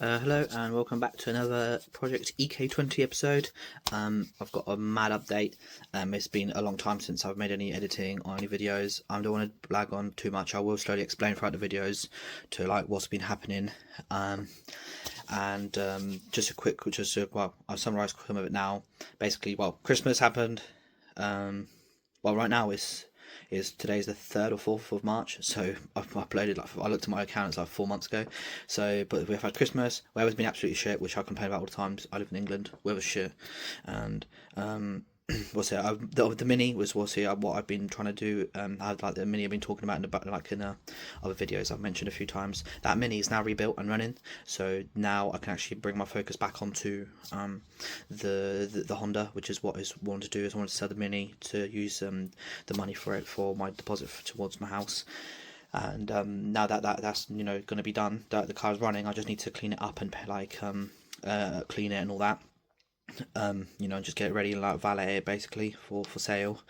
Hello and welcome back to another Project EK20 episode. I've got a mad update. It's been a long time since I've made any editing or any videos. I don't want to blag on too much. I will slowly explain throughout the videos to like what's been happening. Just a quick, I'll summarise some of it now. Basically, Christmas happened. Right now is today's the 3rd or 4th of March, so I've uploaded, like, I looked at my account, it's like 4 months ago. So, but we've had Christmas, weather's been absolutely shit, which I complain about all the time. I live in England, weather's shit, and what's it? The mini was what I've been trying to do. I had like the mini I've been talking about in other videos I've mentioned a few times. That mini is now rebuilt and running, so now I can actually bring my focus back onto the Honda, which is what I wanted to do. Is I wanted to sell the mini to use the money for it for my deposit towards my house. And now that's going to be done, that the car's running, I just need to clean it up and clean it and all that. Just get it ready and like valet it basically for sale,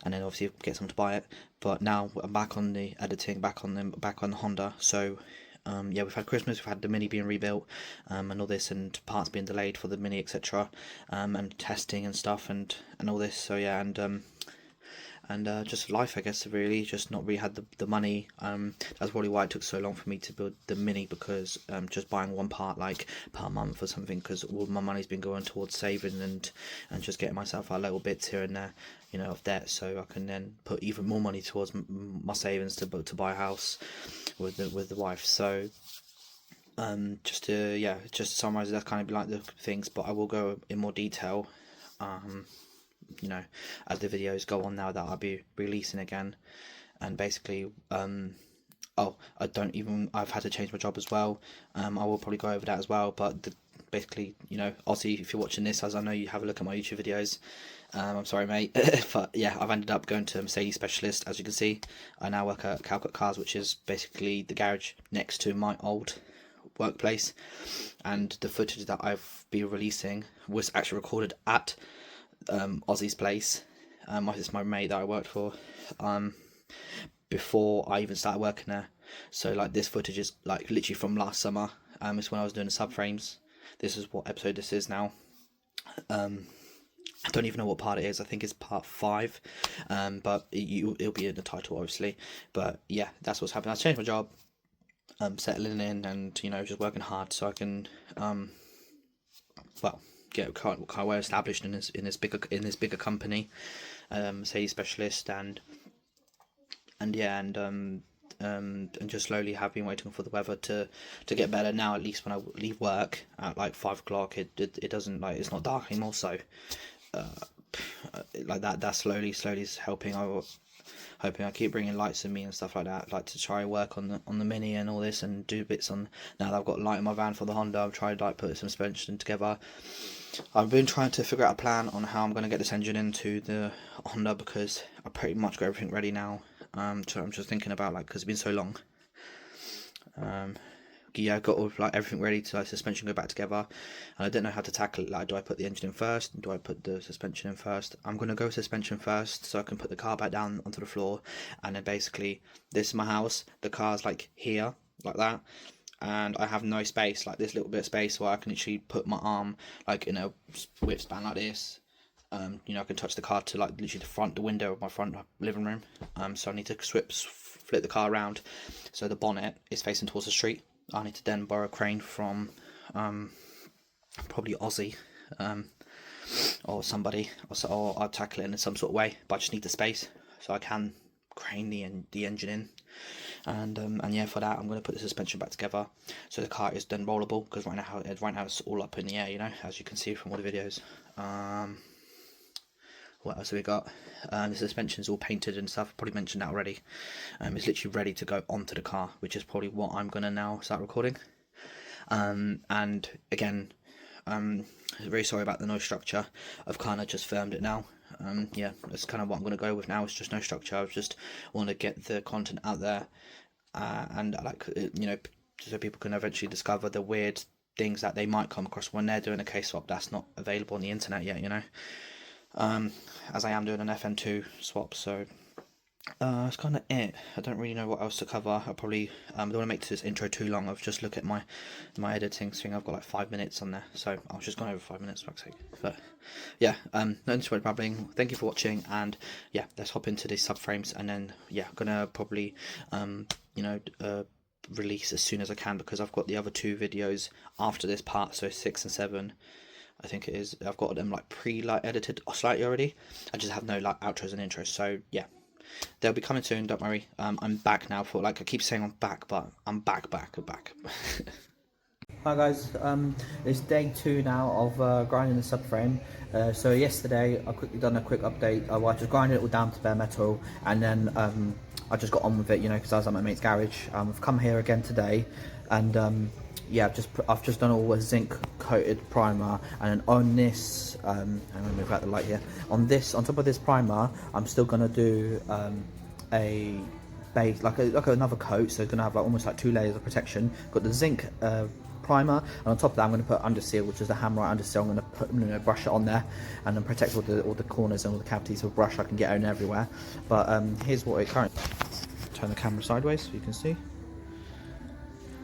and then obviously get someone to buy it. But now I'm back on the editing, back on the Honda. So we've had Christmas, we've had the mini being rebuilt, and all this, and parts being delayed for the mini, etc. And testing and stuff, and all this. So yeah, and just life, I guess. Really, just not really had the money. That's probably why it took so long for me to build the mini, because just buying one part like per month or something, because all my money's been going towards saving and just getting myself a little bits here and there, of debt, so I can then put even more money towards my savings to buy a house with the wife. So just to summarize, that's kind of like the things, but I will go in more detail as the videos go on now that I'll be releasing again. And basically I've had to change my job as well. I will probably go over that as well, but basically, Ozzy, if you're watching this, as I know you have a look at my YouTube videos, I'm sorry mate, but yeah, I've ended up going to a Mercedes specialist. As you can see, I now work at Calcutta Cars, which is basically the garage next to my old workplace, and the footage that I've been releasing was actually recorded at Ozzy's place. It's my mate that I worked for before I even started working there. So like this footage is like literally from last summer. It's when I was doing the subframes. This is what episode this is now. I don't even know what part it is. I think it's part 5, but it'll be in the title obviously. But yeah, that's what's happened. I changed my job, settling in, and just working hard so I can get kind of well established in this bigger company, say specialist, and just slowly have been waiting for the weather to get better. Now at least when I leave work at like 5 o'clock, it doesn't, like, it's not dark anymore. So like that slowly is helping. Hoping I keep bringing lights with me and stuff like that, like to try work on the mini and all this, and do bits on. Now that I've got light in my van for the Honda, I've tried like put some suspension together. I've been trying to figure out a plan on how I'm going to get this engine into the Honda, because I pretty much got everything ready now. So I'm just thinking about, like, because it's been so long. I've got all, like, everything ready to, like, suspension go back together, and I don't know how to tackle it. Like, do I put the engine in first? Do I put the suspension in first? I'm going to go suspension first so I can put the car back down onto the floor, and then basically, this is my house, the car's like here, like that, and I have no space, like this little bit of space where I can actually put my arm like in a whip span like this. I can touch the car to like literally the window of my front living room. So I need to flip the car around so the bonnet is facing towards the street. I need to then borrow a crane from probably Aussie or somebody, or I'll tackle it in some sort of way. But I just need the space so I can crane the engine in. And yeah, for that I'm going to put the suspension back together so the car is then rollable, because right now it's all up in the air, as you can see from all the videos. What else have we got? The suspension's all painted and stuff. Probably mentioned that already. It's literally ready to go onto the car, which is probably what I'm going to now start recording. And again, very sorry about the no structure. I've kind of just firmed it now. That's kind of what I'm going to go with now. It's just no structure. I just want to get the content out there, and like, so people can eventually discover the weird things that they might come across when they're doing a case swap that's not available on the internet yet. As I am doing an FN2 swap, so That's kind of it. I don't really know what else to cover. I probably don't want to make this intro too long. I've just looked at my editing thing. I've got like 5 minutes on there, so I was just going over 5 minutes for fuck's sake. But yeah, no need to worry babbling. Thank you for watching, and yeah, let's hop into these subframes, and then yeah, I'm gonna probably release as soon as I can, because I've got the other two videos after this part, so 6 and 7. I think it is. I've got them like edited slightly already. I just have no like outros and intros. So yeah, they'll be coming soon. Don't worry. I'm back now for, like I keep saying I'm back, but I'm back. Hi guys, it's day 2 now of grinding the subframe. So yesterday I quickly done a quick update. I just grinded it all down to bare metal, and then I just got on with it, you know, because I was at my mate's garage. I've come here again today, and yeah, I've just done all a zinc coated primer, and then on this, I'm gonna move out the light here. On top of this primer, I'm still gonna do a base, like another coat. So it's gonna have like almost like 2 layers of protection. Got the zinc primer, and on top of that I'm going to put underseal, which is the hammerite underseal. I'm going to brush it on there and then protect all the corners and all the cavities with a brush. I can get in everywhere. But here's what it currently, turn the camera sideways so you can see.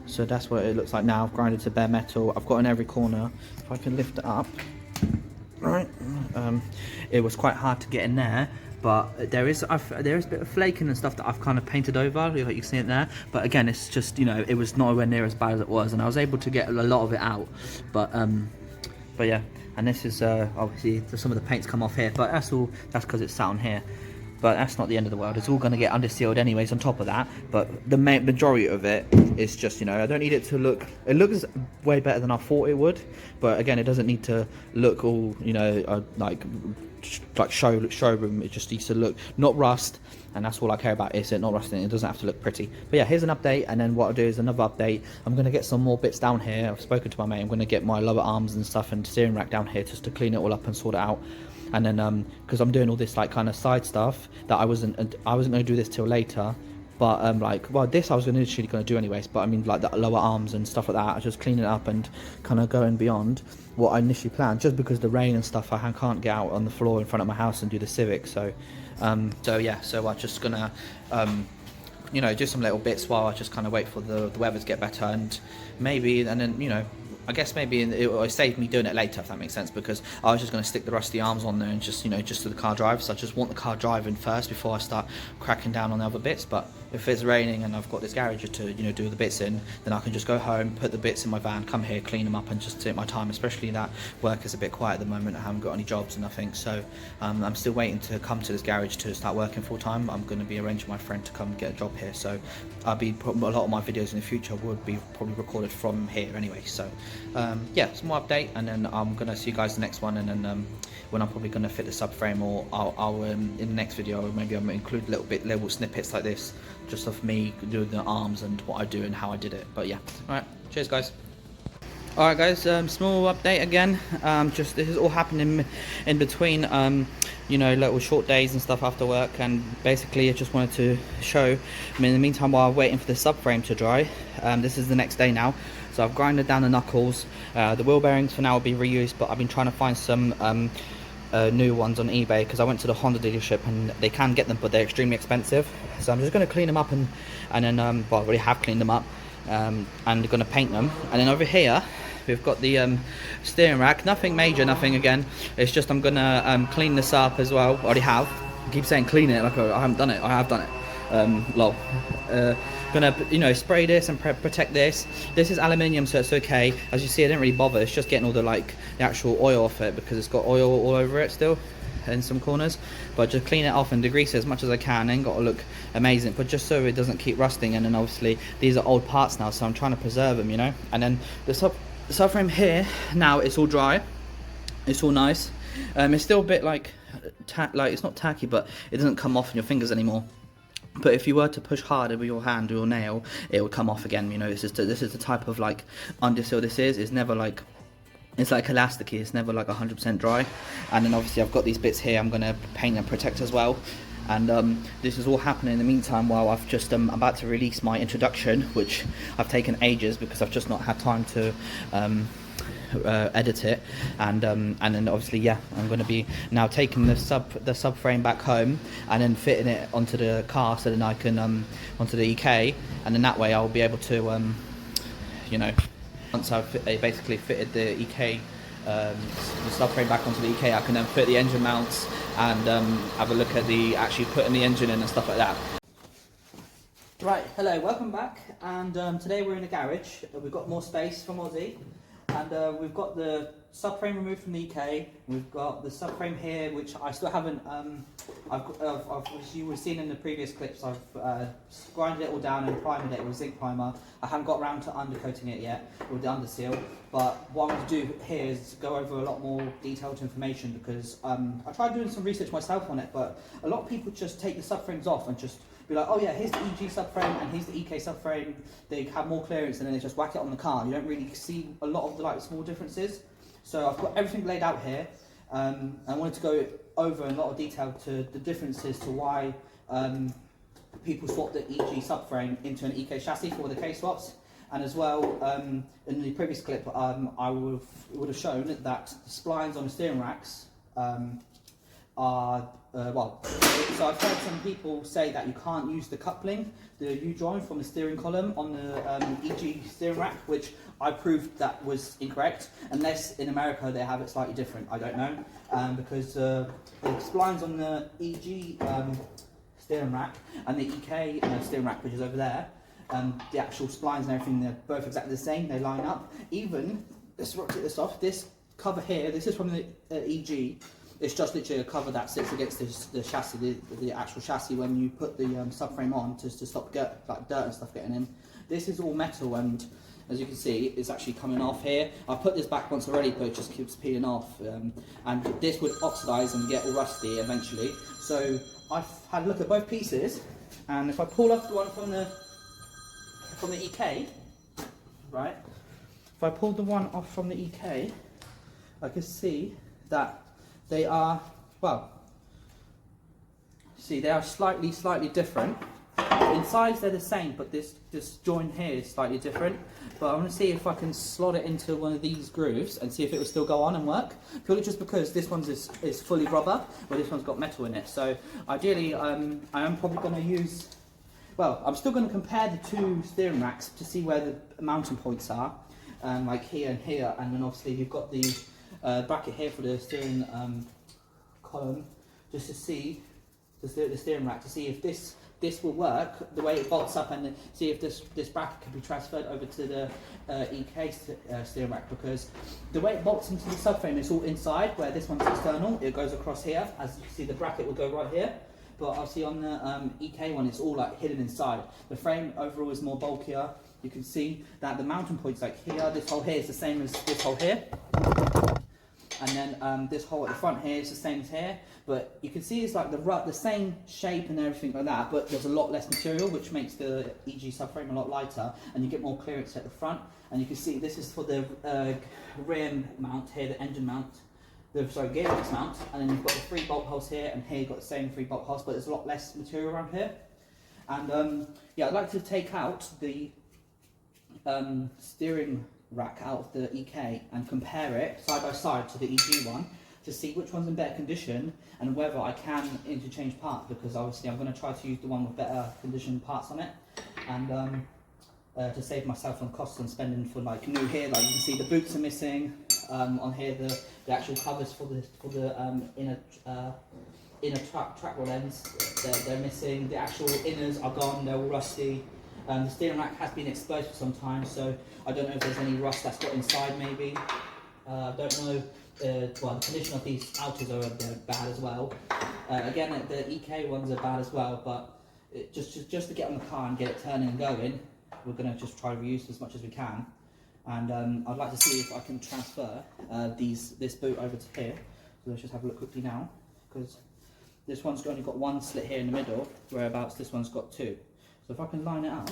So that's what it looks like now. I've grinded to bare metal. I've got in every corner. If I can lift it up, right, it was quite hard to get in there, but there is a bit of flaking and stuff that I've kind of painted over, like you can see it there. But again, it's just, you know, it was nowhere near as bad as it was, and I was able to get a lot of it out. But yeah, and this is obviously some of the paint's come off here, but that's because it's sat on here. But that's not the end of the world. It's all going to get undersealed anyways on top of that. But the majority of it is just, you know, I don't need it to look... It looks way better than I thought it would. But again, it doesn't need to look all, you know, like showroom. It just needs to look, not rust. And that's all I care about, is it not rusting. It doesn't have to look pretty. But yeah, here's an update. And then what I'll do is another update. I'm going to get some more bits down here. I've spoken to my mate. I'm going to get my lower arms and stuff and steering rack down here just to clean it all up and sort it out. And then because I'm doing all this like kind of side stuff that I wasn't going to do this till later, but like, well, this I was initially going to do anyways, but I mean like the lower arms and stuff like that, I just clean it up and kind of going beyond what I initially planned, just because the rain and stuff, I can't get out on the floor in front of my house and do the Civic. So yeah, so I'm just gonna you know, do some little bits while I just kind of wait for the weather to get better, and then, you know, I guess maybe it saved me doing it later, if that makes sense, because I was just going to stick the rusty arms on there and just, you know, just to the car drive. So I just want the car driving first before I start cracking down on the other bits. But if it's raining and I've got this garage to, you know, do the bits in, then I can just go home, put the bits in my van, come here, clean them up, and just take my time. Especially that work is a bit quiet at the moment. I haven't got any jobs and nothing, so I'm still waiting to come to this garage to start working full time. I'm going to be arranging my friend to come get a job here, so a lot of my videos in the future would be probably recorded from here anyway. So yeah, some more update, and then I'm gonna see you guys the next one, and then when I'm probably gonna fit the subframe, or I'll in the next video maybe I'm gonna include little snippets like this, just of me doing the arms and what I do and how I did it. But yeah, all right, cheers guys. Alright guys, small update again. Just this is all happening in between, you know, little short days and stuff after work, and basically I just wanted to show, I mean, in the meantime while I'm waiting for the subframe to dry, this is the next day now, so I've grinded down the knuckles. The wheel bearings for now will be reused, but I've been trying to find some new ones on eBay, because I went to the Honda dealership and they can get them, but they're extremely expensive. So I'm just going to clean them up and then well, I already have cleaned them up, and going to paint them. And then over here we've got the steering rack. Nothing major, nothing again, it's just I'm gonna clean this up as well. I already have. I keep saying clean it like I haven't done it. I have done it. Lol. Gonna, you know, spray this and protect this. This is aluminium, so it's okay. As you see, I didn't really bother. It's just getting all the like the actual oil off it, because it's got oil all over it still in some corners. But just clean it off and degrease it as much as I can. Ain't got to look amazing, but just so it doesn't keep rusting. And then obviously these are old parts now, so I'm trying to preserve them, you know. And then the subframe here now, it's all dry, it's all nice. It's still a bit like it's not tacky, but it doesn't come off in your fingers anymore. But if you were to push harder with your hand or your nail, it would come off again. You know, this is the type of like underseal this is. It's never like, it's like elasticy. It's never like 100% dry. And then obviously I've got these bits here I'm gonna paint and protect as well. And this is all happening in the meantime while I've just about to release my introduction, which I've taken ages because I've just not had time to edit it, and then obviously, yeah, I'm going to be now taking the subframe back home and then fitting it onto the car, so then I can onto the EK, and then that way I'll be able to you know, once I've basically fitted the EK, the subframe back onto the EK, I can then fit the engine mounts and have a look at the actually putting the engine in and stuff like that. Right, hello, welcome back, and today we're in a garage. We've got more space from Aussie, and we've got the subframe removed from the EK. We've got the subframe here, which I still haven't, as you were seeing in the previous clips, I've grinded it all down and primed it with zinc primer. I haven't got around to undercoating it yet with the underseal, but what I'm going to do here is go over a lot more detailed information, because I tried doing some research myself on it, but a lot of people just take the subframes off and just be like, oh yeah, here's the EG subframe and here's the EK subframe. They have more clearance, and then they just whack it on the car. You don't really see a lot of the small differences. So I've got everything laid out here. I wanted to go over in a lot of detail to the differences to why people swap the EG subframe into an EK chassis for the K swaps. And as well, in the previous clip, I would have shown that the splines on the steering racks are, so I've heard some people say that you can't use the coupling, the U-joint from the steering column on the EG steering rack, which I proved that was incorrect, unless in America they have it slightly different. I don't know, because the splines on the EG steering rack and the EK steering rack, which is over there, the actual splines and everything, they're both exactly the same, they line up. Even, let's take this off, this cover here, this is from the EG. It's just literally a cover that sits against the chassis, the actual chassis, when you put the subframe on to stop dirt and stuff getting in. This is all metal, and as you can see, it's actually coming off here. I put this back once already, but it just keeps peeling off, and this would oxidise and get all rusty eventually. So I've had a look at both pieces, and if I pull off the one from the EK, right? If I pull the one off from the EK, I can see that they are, well, see, they are slightly different. In size they're the same, but this joint here is slightly different. But I want to see if I can slot it into one of these grooves and see if it will still go on and work. Purely just because this one's is fully rubber, but this one's got metal in it. So ideally, I am probably going to use, well, I'm still going to compare the two steering racks to see where the mounting points are, like here and here, and then obviously you've got the bracket here for the steering column, just to see the steering rack, to see if this will work the way it bolts up, and see if this bracket can be transferred over to the EK steering rack, because the way it bolts into the subframe, it's all inside, where this one's external. It goes across here, as you can see the bracket will go right here, but obviously on the EK one it's all like hidden inside. The frame overall is more bulkier. You can see that the mounting points, like here, this hole here is the same as this hole here. And then this hole at the front here is the same as here, but you can see it's like the same shape and everything like that, but there's a lot less material, which makes the EG subframe a lot lighter, and you get more clearance at the front. And you can see this is for the rear mount here, the engine mount, gearbox mount, and then you've got the 3 bolt holes here, and here you've got the same 3 bolt holes, but there's a lot less material around here. And yeah, I'd like to take out the steering rack out of the EK and compare it side by side to the EG one, to see which one's in better condition and whether I can interchange parts, because obviously I'm going to try to use the one with better condition parts on it, and to save myself on costs and spending for like new here. Like you can see the boots are missing, on here the actual covers for the inner track rod ends, they're missing, the actual inners are gone, they're all rusty. The steering rack has been exposed for some time, so I don't know if there's any rust that's got inside maybe. I don't know, well, the condition of these outers are bad as well. Again, the EK ones are bad as well, but just to get on the car and get it turning and going, we're going to just try to reuse as much as we can. And I'd like to see if I can transfer this boot over to here. So let's just have a look quickly now, because this one's only got 1 slit here in the middle, whereabouts this one's got 2. So if I can line it up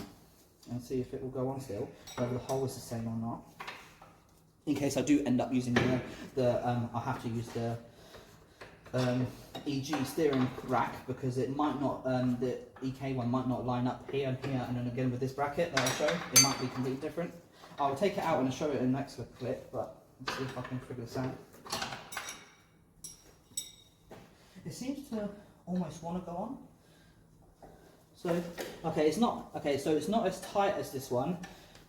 and see if it will go on still, whether the hole is the same or not. In case I do end up using I'll have to use the EG steering rack, because it might not, the EK one might not line up here and here, and then again with this bracket that I'll show, it might be completely different. I'll take it out and show it in the next clip, but Let's see if I can figure this out. It seems to almost want to go on. So, okay, it's not, okay, so it's not as tight as this one.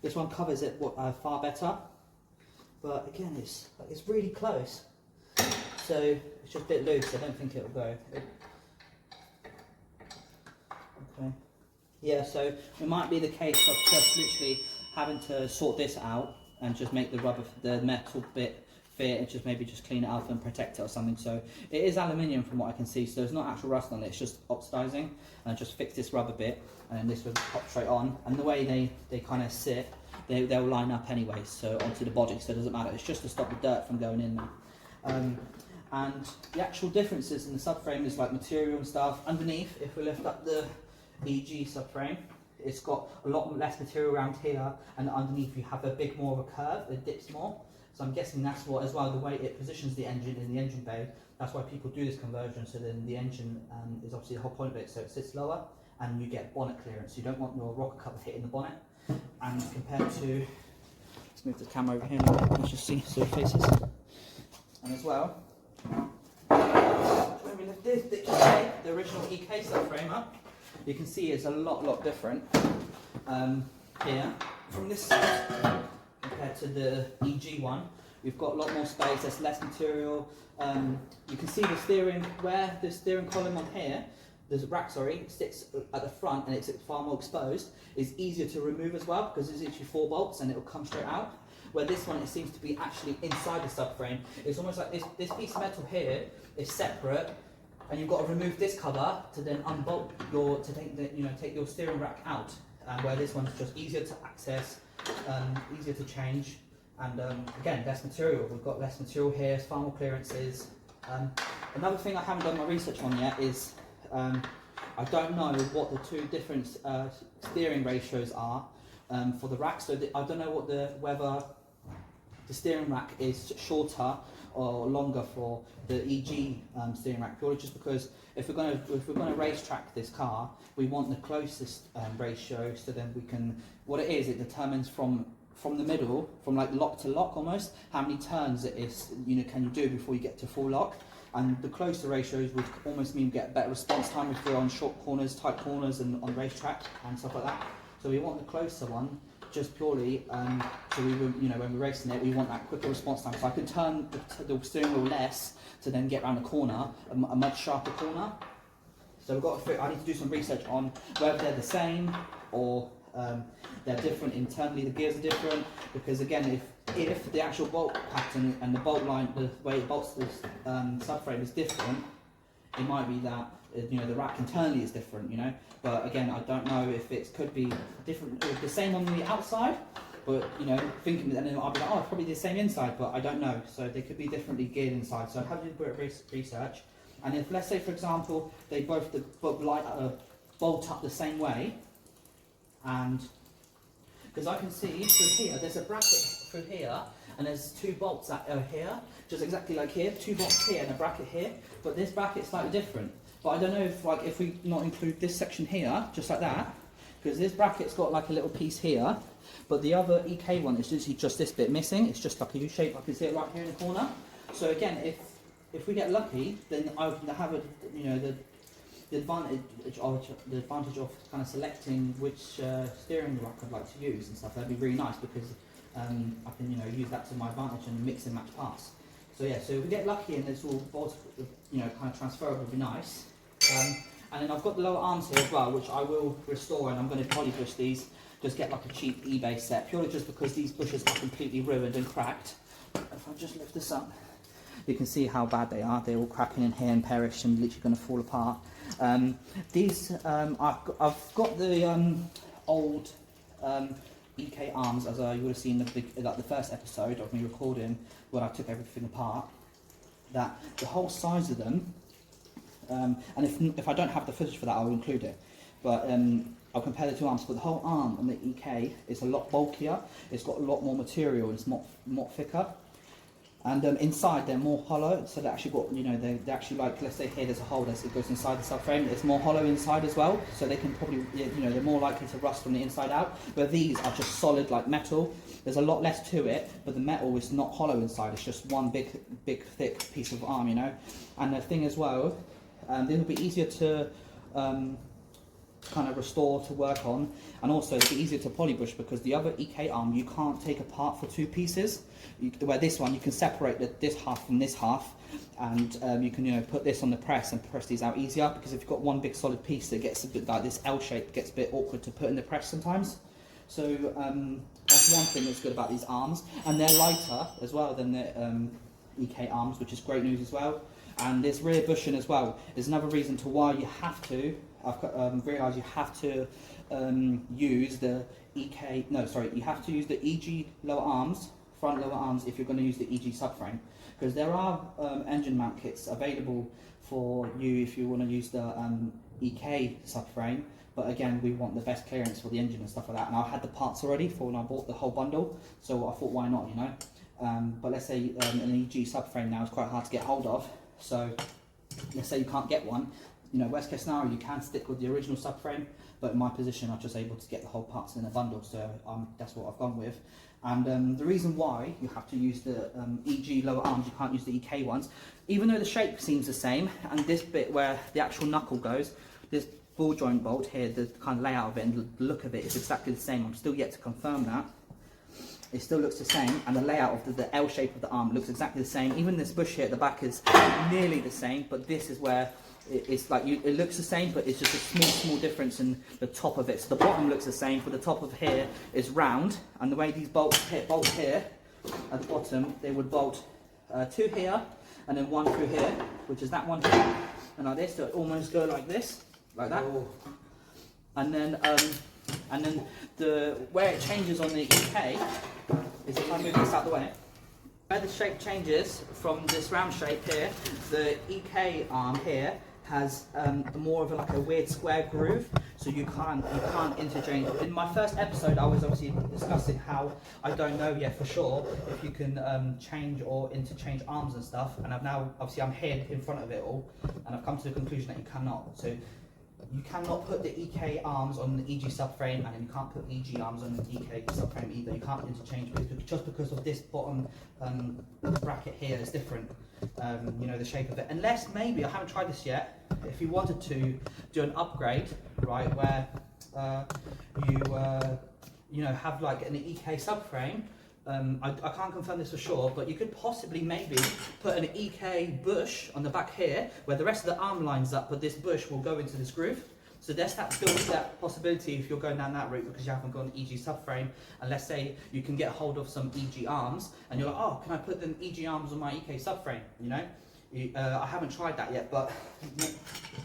This one covers it far better. But again, it's really close. So it's just a bit loose, I don't think it'll go. Okay. Yeah, so it might be the case of just literally having to sort this out and just make the metal bit fit and just maybe just clean it up and protect it or something. So it is aluminium from what I can see, so there's not actual rust on it, it's just oxidizing. And just fix this rubber bit and then this will pop straight on. And the way they kind of sit, they'll line up anyway, so onto the body, so it doesn't matter. It's just to stop the dirt from going in there. And the actual differences in the subframe is like material and stuff. Underneath, if we lift up the EG subframe, it's got a lot less material around here, and underneath you have a bit more of a curve, it dips more. So I'm guessing that's what, as well, the way it positions the engine in the engine bay, that's why people do this conversion, so then the engine is obviously the whole point of it, so it sits lower, and you get bonnet clearance. You don't want your rocker cover hitting the bonnet. And compared to, let's move the camera over here, let's just see so it faces. And as well, when we lift the original EK subframe up, you can see it's a lot different here from this side compared to the EG one. We've got a lot more space, there's less material. You can see the steering, where the steering column on here, the rack, sits at the front and it's far more exposed, is easier to remove as well because there's literally 4 bolts and it'll come straight out. Where this one, it seems to be actually inside the subframe. It's almost like this piece of metal here is separate, and you've got to remove this cover to then unbolt take your steering rack out. Where this one's just easier to access, easier to change, and again, less material. We've got less material here, far more clearances. Another thing I haven't done my research on yet is I don't know what the 2 different steering ratios are for the rack. So I don't know whether the steering rack is shorter or longer for the EG steering rack, purely just because if we're going to racetrack this car, we want the closest ratio, so then we can, what it is, it determines from the middle, from like lock to lock almost, how many turns it is, can you do before you get to full lock. And the closer ratios would almost mean get better response time if we're on short corners, tight corners, and on racetrack and stuff like that. So we want the closer one, just purely, so we would, when we're racing it, we want that quicker response time. So I can turn the steering wheel less to then get around the corner, a much sharper corner. So I need to do some research on whether they're the same or they're different internally. The gears are different because again, if the actual bolt pattern and the bolt line, the way it bolts this subframe is different, it might be that the rack internally is different, But again, I don't know if it could be different, the same on the outside, but thinking, and then I'll be like, oh, it's probably the same inside, but I don't know. So they could be differently geared inside. So I'd have to do a bit of research. And if, let's say, for example, they both bolt up the same way, and because I can see through here, there's a bracket through here, and there's 2 bolts that are here, just exactly like here, 2 bolts here and a bracket here, but this bracket's slightly different. But I don't know if we not include this section here, just like that, because this bracket's got like a little piece here, but the other EK one is literally just this bit missing. It's just like a U shape. I can see it right here in the corner. So again, if we get lucky, then I would have the advantage of kind of selecting which steering rack I'd like to use and stuff. That'd be really nice because I can use that to my advantage and mix and match parts. So yeah, so if we get lucky and it's all kind of transferable, would be nice. And then I've got the lower arms here as well, which I will restore, and I'm going to poly bush these. Just get like a cheap eBay set, purely just because these bushes are completely ruined and cracked. If I just lift this up, you can see how bad they are. They're all cracking in here and perish and literally going to fall apart. I've got the old EK arms, as you would have seen the first episode of me recording when I took everything apart. That the whole size of them, and if I don't have the footage for that, I'll include it. But I'll compare the 2 arms. But the whole arm on the EK is a lot bulkier. It's got a lot more material. It's more thicker. And inside they're more hollow, so they actually got, you know, they actually, like, let's say here there's a hole that it goes inside the subframe, it's more hollow inside as well, so they can probably, you know, they're more likely to rust from the inside out. But these are just solid like metal. There's a lot less to it, but the metal is not hollow inside, it's just one big thick piece of arm, you know. And the thing as well, this will be easier to kind of restore, to work on, and also it'll be easier to polybush, because the other EK arm you can't take apart for two pieces, where this one you can separate this half from this half, and you can, you know, put this on the press and press these out easier, because if you've got one big solid piece it gets a bit like this L shape, gets a bit awkward to put in the press sometimes. So that's one thing that's good about these arms, and they're lighter as well than the EK arms, which is great news as well. And this rear bushing as well is another reason to why you have to, I've realised you have to use the you have to use the EG lower arms, front lower arms, if you're going to use the EG subframe, because there are engine mount kits available for you if you want to use the EK subframe, but again we want the best clearance for the engine and stuff like that, and I had the parts already for when I bought the whole bundle, so I thought why not, you know. But let's say an EG subframe now is quite hard to get hold of, so let's say you can't get one, you know, worst case scenario you can stick with the original subframe, but in my position I'm just able to get the whole parts in a bundle, so that's what I've gone with. And the reason why you have to use the EG lower arms, you can't use the EK ones, even though the shape seems the same, and this bit where the actual knuckle goes, this ball joint bolt here, the kind of layout of it and the look of it is exactly the same. I'm still yet to confirm that. It still looks the same, and the layout of the L shape of the arm looks exactly the same. Even this bush here at the back is nearly the same, but this is where it's like, it looks the same, but it's just a small difference in the top of it. So the bottom looks the same, but the top of here is round, and the way these bolt here at the bottom, they would bolt two here, and then one through here, which is that one here, and like this, so it almost go like this, like that. Oh. And then the where it changes on the EK is, if I move this out of the way, where the shape changes from this round shape here, the EK arm here has more of like a weird square groove, so you can't interchange. In my first episode I was obviously discussing how I don't know yet for sure if you can change or interchange arms and stuff, and I've now, obviously I'm here in front of it all, and I've come to the conclusion that you cannot. So you cannot put the EK arms on the EG subframe, and then you can't put EG arms on the EK subframe either. You can't interchange, just because of this bottom bracket here is different. You know, the shape of it. Unless maybe, I haven't tried this yet, if you wanted to do an upgrade, right, where you know, have like an EK subframe. I can't confirm this for sure, but you could possibly maybe put an EK bush on the back here, where the rest of the arm lines up, but this bush will go into this groove. So there's still that possibility if you're going down that route, because you haven't got an EG subframe, and let's say you can get a hold of some EG arms, and you're like, oh, can I put the EG arms on my EK subframe, you know? I haven't tried that yet, but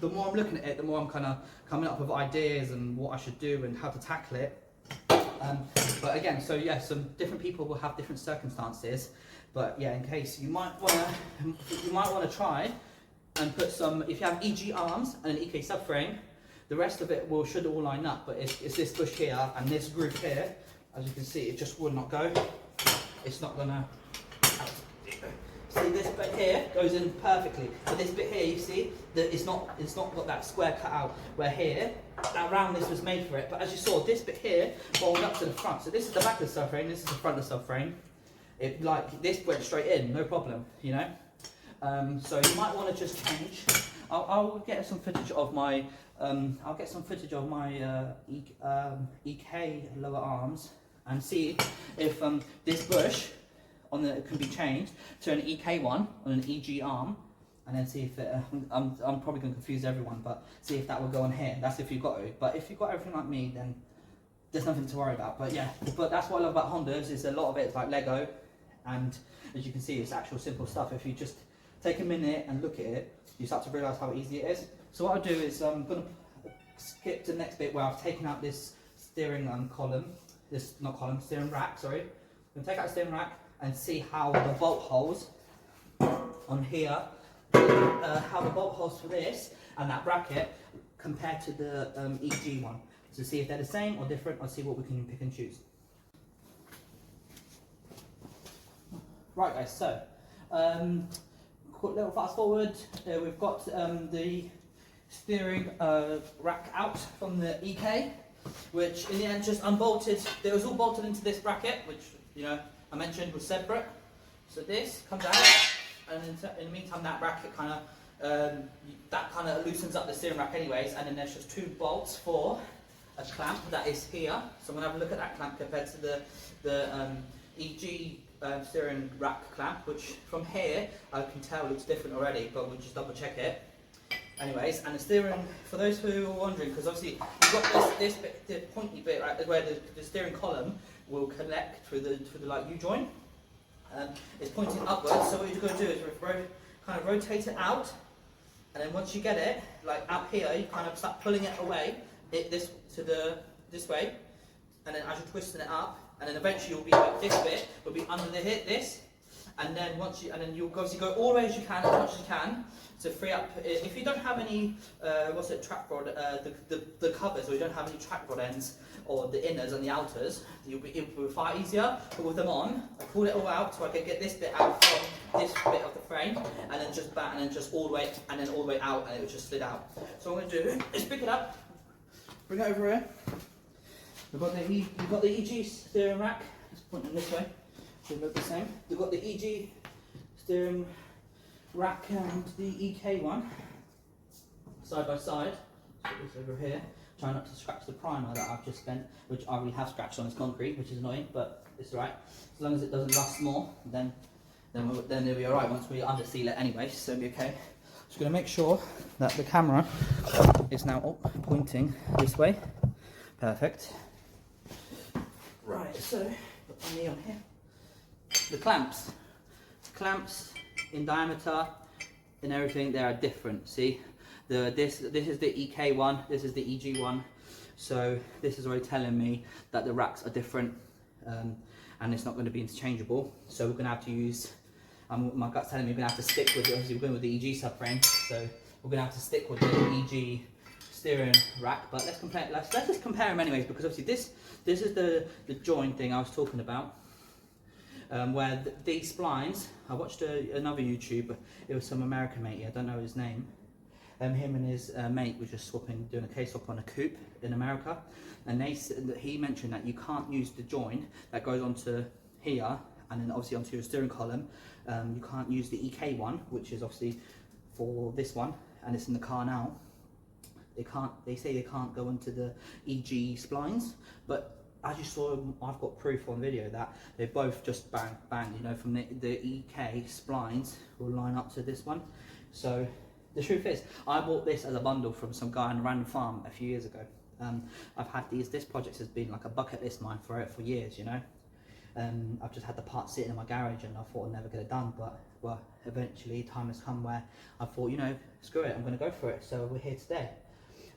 the more I'm looking at it, the more I'm kind of coming up with ideas and what I should do and how to tackle it. But again, so yeah, some different people will have different circumstances, but yeah, in case you might want to try and put some, if you have EG arms and an EK subframe, the rest of it should all line up, but it's this bush here and this groove here, as you can see, it just would not go. It's not gonna, see, this bit here goes in perfectly, but this bit here, you see, that it's not got that square cut out, where here, that roundness was made for it, but as you saw, this bit here rolled up to the front. So this is the back of the subframe, this is the front of the subframe. It, like, this went straight in, no problem, you know. So you might want to just change. I'll get some footage of my EK lower arms and see if this bush can be changed to an EK one on an EG arm, and then see if it, I'm probably going to confuse everyone, but see if that will go on here. That's if you've got it. But if you've got everything like me, then there's nothing to worry about. But yeah, but that's what I love about Hondas, is a lot of it is like Lego, and as you can see, it's actual simple stuff. If you just take a minute and look at it, you start to realise how easy it is. So what I'll do is I'm going to skip to the next bit where I've taken out this steering steering rack, sorry. I'm going to take out the steering rack and see how the bolt holes on here, how the bolt holes for this and that bracket compare to the EG one. So see if they're the same or different, or see what we can pick and choose. Right guys, so Little fast forward, we've got the steering rack out from the EK, which in the end just unbolted. It was all bolted into this bracket, which I mentioned was separate. So this comes out, and in the meantime that bracket kind of loosens up the steering rack anyways, and then there's just 2 bolts for a clamp that is here. So I'm going to have a look at that clamp compared to the EG steering rack clamp, which from here I can tell looks different already, but we'll just double check it. Anyways, and the steering, for those who are wondering, because obviously you've got this bit, the pointy bit right where the steering column will connect through the like U-joint. It's pointing upwards, so what you're going to do is kind of rotate it out, and then once you get it, like up here, you kind of start pulling it away, this way, and then as you're twisting it up, and then eventually you'll be like this bit will be under this, and then you'll obviously go all the way as you can, as much as you can, to free up. If you don't have any track rod, the covers, or you don't have any track rod ends, or the inners and the outers, it'll be far easier. But with them on, I pulled it all out so I could get this bit out from this bit of the frame, and then just back, and then just all the way, and then all the way out, and it would just slid out. So what I'm going to do is pick it up, bring it over here. We've got the EG steering rack. Let's point them this way. They look the same. We've got the EG steering rack and the EK one side by side. Let's put this over here. Try not to scratch the primer that I've just spent, which I already have scratched on this concrete, which is annoying, but it's alright. As long as it doesn't rust more, then it'll be alright once we under seal it anyway, so it'll be okay. Just going to make sure that the camera is now pointing this way. Perfect. Right, so put my knee on here. The clamps in diameter and everything, they are different. See, this is the EK one, this is the EG one. So this is already telling me that the racks are different, and it's not going to be interchangeable. So we're going to have to use. My gut's telling me we're going to have to stick with it. Obviously, we're going with the EG subframe, so we're going to have to stick with the EG steering rack. But let's just compare them anyways, because obviously this is the join thing I was talking about. Where these splines, I watched another YouTuber, it was some American mate, I don't know his name. Him and his mate were just doing a case swap on a coupe in America, and he mentioned that you can't use the join that goes onto here and then obviously onto your steering column. You can't use the EK one, which is obviously for this one, and it's in the car now. They say they can't go into the EG splines, but as you saw, I've got proof on video that they both just bang, from the EK splines will line up to this one. So the truth is, I bought this as a bundle from some guy on a random farm a few years ago. I've had this project has been like a bucket list mine for years, I've just had the parts sitting in my garage, and I thought I'd never get it done, but well, eventually time has come where I thought, screw it, I'm going to go for it. So we're here today.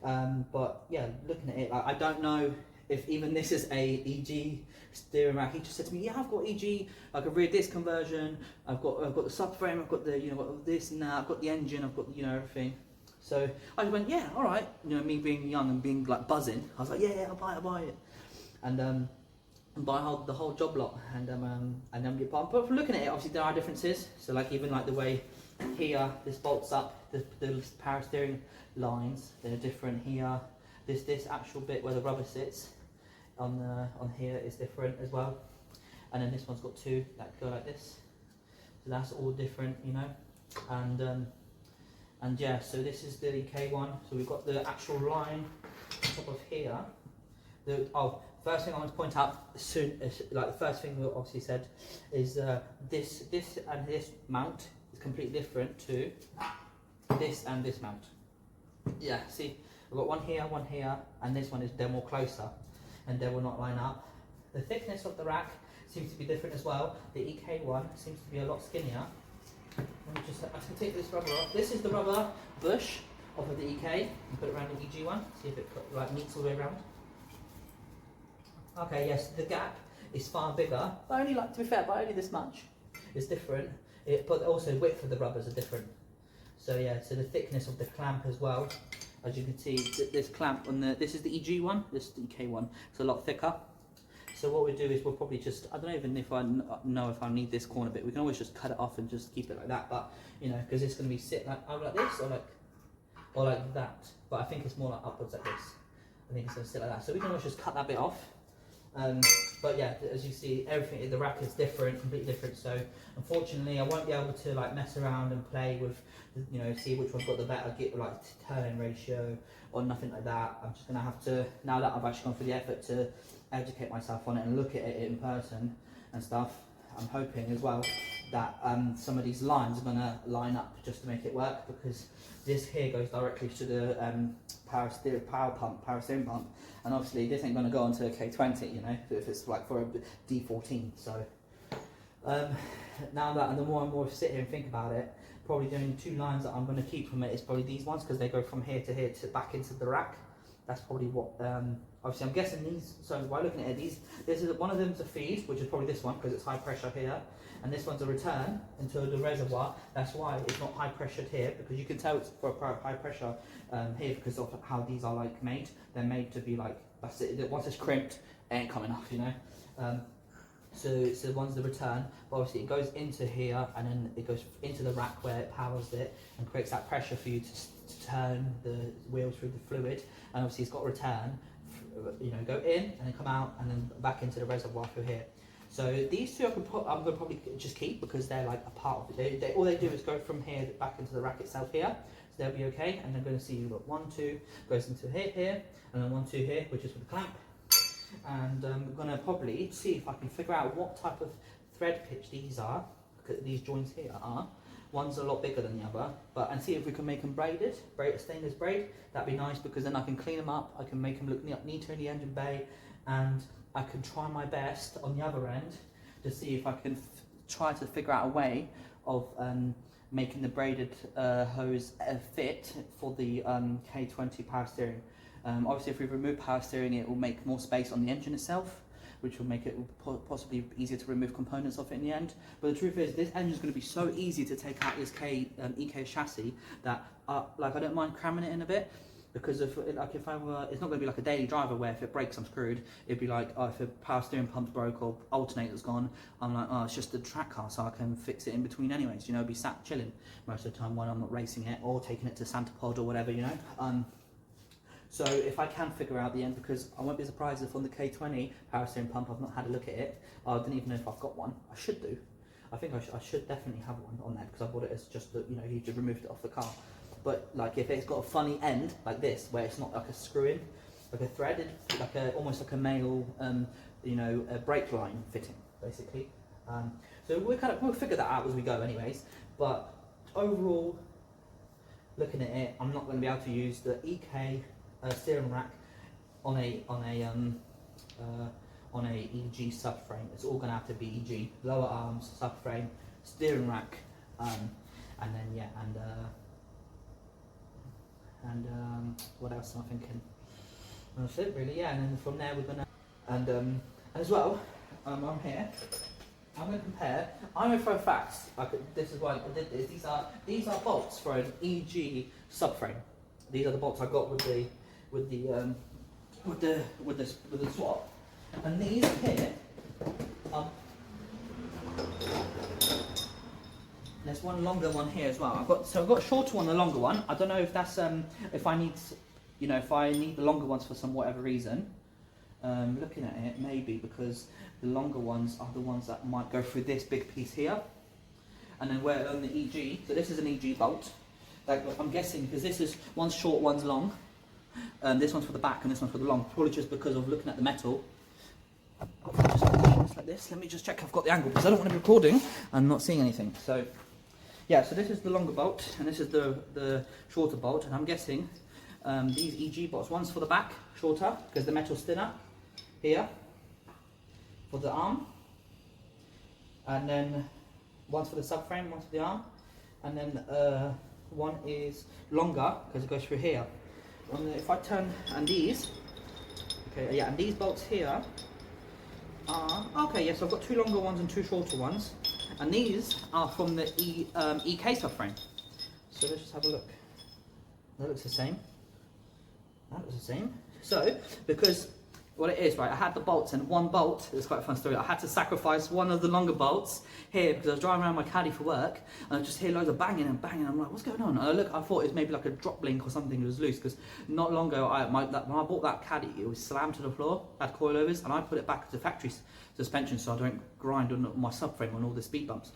But yeah, looking at it, I don't know if even this is a EG steering rack. He just said to me, yeah, I've got EG, like a rear disc conversion, I've got the subframe, I've got the, got this and that, I've got the engine, I've got, everything. So I just went, yeah, all right. Me being young and being like buzzing, I was like, yeah, I'll buy it. And buy the whole job lot. And then, but looking at it, obviously there are differences. So like even like the way here, this bolts up, the power steering lines, they're different here. This actual bit where the rubber sits on here is different as well, and then this one's got 2 that go like this, so that's all different, and yeah, so this is the EK one. So we've got the actual line on top of here. First thing I want to point out soon, like the first thing we obviously said is this and this mount is completely different to this and this mount. Yeah, see, we've got one here, and this one is they're more closer, and they will not line up. The thickness of the rack seems to be different as well. The EK one seems to be a lot skinnier. I can take this rubber off. This is the rubber bush off of the EK, and put it around the EG one. See if it meets all the way around. Okay, yes, the gap is far bigger, but only to be fair, by only this much. It's different, but also width of the rubbers are different. So yeah, so the thickness of the clamp as well. As you can see, this clamp on this is the EG one, this is the EK one. It's a lot thicker. So what we do is we'll probably just, I don't even if I know if I need this corner bit, we can always just cut it off and just keep it like that, but you know, because it's going to be sit like either like this or like that, but I think it's more like upwards like this. I think it's going to sit like that, so we can always just cut that bit off. But yeah, as you see, everything, the rack is different, completely different, so unfortunately I won't be able to like mess around and play with, you know, see which one's got the better like turn-in ratio or nothing like that. I'm just going to have to, now that I've actually gone through the effort to educate myself on it and look at it in person and stuff, I'm hoping as well that some of these lines are going to line up just to make it work, because this here goes directly to the power steering pump, and obviously this ain't going to go onto a K20, you know, if it's like for a D14. So now that, and the more and more I sit here and think about it, probably the only two lines that I'm going to keep from it is probably these ones, because they go from here to back into the rack. That's probably what, obviously I'm guessing these, so by looking at it, this is one of them's a feed, which is probably this one, because it's high pressure here, and this one's a return into the reservoir. That's why it's not high pressured here, because you can tell it's for high pressure here because of how these are like made. They're made to be like, that's it, once it's crimped, it ain't coming off, you know. So one's the return, but obviously it goes into here and then it goes into the rack where it powers it and creates that pressure for you to turn the wheel through the fluid, and obviously it's got return, you know, go in and then come out and then back into the reservoir through here. So these two I'm going to probably just keep, because they're like a part of it. All they do is go from here back into the rack itself here, so they'll be okay. And they're going to see you've got 1, 2 goes into here, and then 1, 2 here, which is for the clamp. And I'm going to probably see if I can figure out what type of thread pitch these are, these joints here are. One's a lot bigger than the other, and see if we can make them braided, stainless braid. That'd be nice, because then I can clean them up, I can make them look neater in the engine bay, and I can try my best on the other end to see if I can try to figure out a way of making the braided hose fit for the K20 power steering. Obviously if we remove power steering, it will make more space on the engine itself, which will make it possibly easier to remove components of it in the end. But the truth is, this engine is going to be so easy to take out this EK chassis that like I don't mind cramming it in a bit, because if it's not going to be like a daily driver where if it breaks I'm screwed. It'd be like, oh, if a power steering pump's broke or alternator's gone, I'm like, oh, it's just a track car, so I can fix it in between anyways, you know, be sat chilling most of the time when I'm not racing it or taking it to Santa Pod or whatever, you know. So if I can figure out the end, because I won't be surprised if on the K20 power steering pump I've not had a look at it. I didn't even know if I've got one. I should do. I think I should definitely have one on there, because I bought it as just the, you know, you just removed it off the car. But like if it's got a funny end like this, where it's not like a screw in, like a threaded, like almost like a male, you know, a brake line fitting basically. So we'll figure that out as we go, anyways. But overall, looking at it, I'm not going to be able to use the EK steering rack on a EG subframe. It's all going to have to be EG, lower arms, subframe, steering rack, and then yeah, and what else am I thinking? That's it really, yeah. And then from there we're gonna, and as well, I'm here. I'm going to compare. I know for a fact, this is why I did this. These are bolts for an EG subframe. These are the bolts I got with the swap. And these here, there's one longer one here as well. I've got a shorter one, the longer one. I don't know if that's if I need, you know, if I need the longer ones for some whatever reason. Looking at it, maybe because the longer ones are the ones that might go through this big piece here, and then where on the EG. So this is an EG bolt. Like I'm guessing because this is one's short, one's long. This one's for the back and this one's for the long. Probably just because of looking at the metal. Just like this. Let me just check I've got the angle, because I don't want to be recording and not seeing anything. So yeah, so this is the longer bolt and this is the shorter bolt, and I'm guessing these EG bolts. One's for the back, shorter because the metal's thinner here for the arm, and then one's for the subframe, one's for the arm, and then one is longer because it goes through here. If I turn, and these, okay, yeah, and these bolts here are, okay, yes, I've got two longer ones and two shorter ones, and these are from the EK subframe. So let's just have a look. That looks the same. That looks the same. So, because what it is, right, I had the bolts, and one bolt, it's quite a fun story, I had to sacrifice one of the longer bolts here because I was driving around my caddy for work, and I just hear loads of banging and banging, and I'm like, what's going on? And I thought it was maybe like a drop link or something that was loose, because not long ago, when I bought that caddy, it was slammed to the floor, had coilovers, and I put it back to factory suspension so I don't grind on my subframe on all the speed bumps.